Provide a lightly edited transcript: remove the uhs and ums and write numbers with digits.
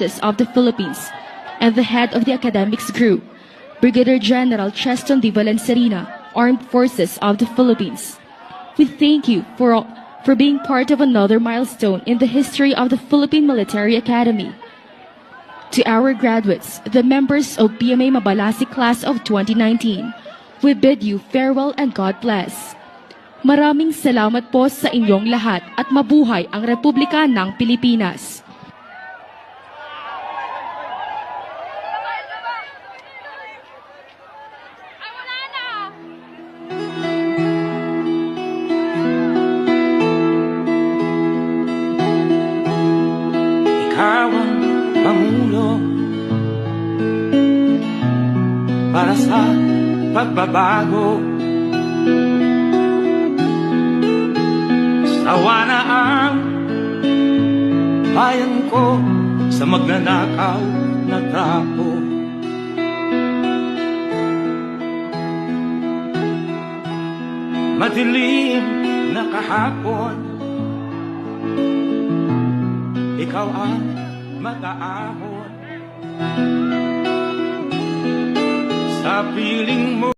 Forces of the Philippines and the head of the academics group, Brigadier General Cheston D. Valencerina, Armed Forces of the Philippines. We thank you for being part of another milestone in the history of the Philippine Military Academy. To our graduates, the members of PMA Mabalasi Class of 2019, we bid you farewell and God bless. Maraming salamat po sa inyong lahat at mabuhay ang Republika ng Pilipinas. Ikaw ang Pangulo para sa pagbabago. Sawa na ang bayan ko sa magnanakaw na tao. Madilim na kahapon, ikaw ang mag-aahon. Sa piling mo